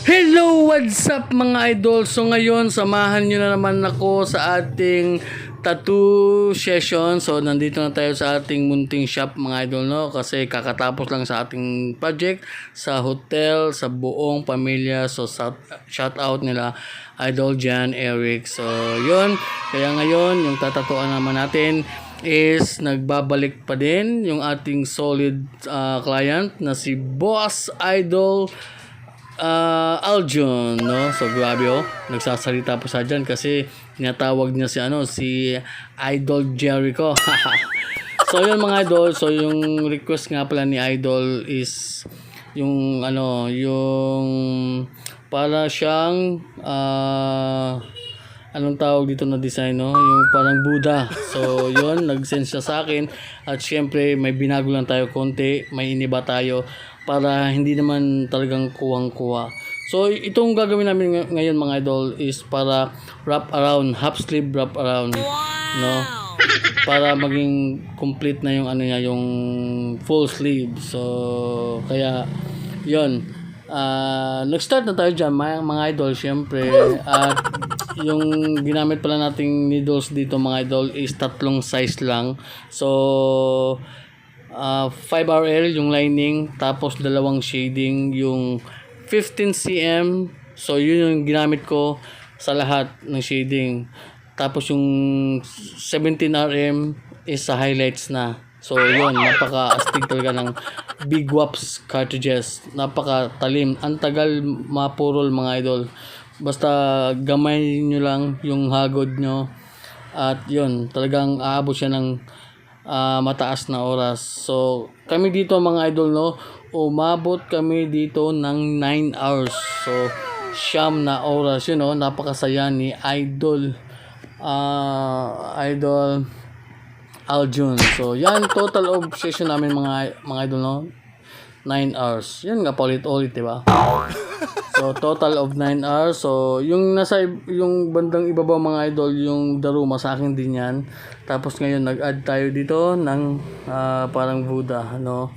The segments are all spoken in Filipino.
Hello, what's up mga idol? So ngayon, samahan nyo na naman ako sa ating tattoo session. So nandito na tayo sa ating munting shop mga idol, no? Kasi kakatapos lang sa ating project sa hotel, sa buong pamilya. So shout out nila Idol Jan, Eric. So yun, kaya ngayon yung tatatuan naman natin is nagbabalik pa din yung ating solid client na si Boss Idol Aljun, no? So grabe, oh, nagsasalita pa sa dyan kasi tinatawag niya si Idol Jericho. So yun mga idol, so yung request nga pala ni Idol is yung yung para siyang anong tawag dito na design, no? Yung parang Buddha. So yun, nag-send siya sa akin at syempre may binago lang tayo konti, may iniba tayo para hindi naman talagang kuwang-kuwa. So itong gagawin namin ngayon mga idol is para wrap around, half sleeve wrap around, no? Para maging complete na yung yung full sleeve. So kaya yun, nag-start na tayo dyan mga idol syempre. At yung ginamit pala nating needles dito mga idol is tatlong size lang. So 5RL yung lining, tapos dalawang shading yung 15 cm. So yun yung ginamit ko sa lahat ng shading. Tapos yung 17RM is sa highlights na. So yun, napaka-astig talaga ng Big Waps cartridges. Napaka-talim. Ang tagal mapurol mga idol. Basta gamay nyo lang yung hagod nyo. At yun, talagang aabot siya ng mataas na oras. So kami dito mga idol, no, umabot kami dito ng 9 hours. So siyam na oras, yun, no, napakasaya ni Idol Aljun. So yan, total of session namin mga idol, no, 9 hours. Yan nga, paulit-ulit, diba? So total of 9 hours. So yung yung bandang ibaba mga idol, yung Daruma, sa akin din yan. Tapos ngayon nag-add tayo dito ng parang Buddha, no?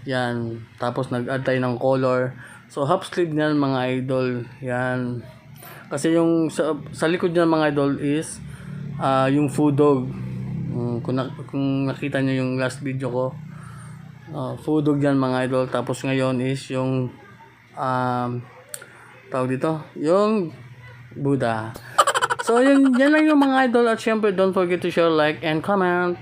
Yan. Tapos nag-add tayo ng color. So half sleeve niyan mga idol. Yan. Kasi yung sa likod niyan mga idol is yung food dog. Kung nakita niyo yung last video ko, food dog yan mga idol. Tapos ngayon is yung tawag dito, yung Buddha. So yan lang yung mga idol. At syempre don't forget to share, like, and comment.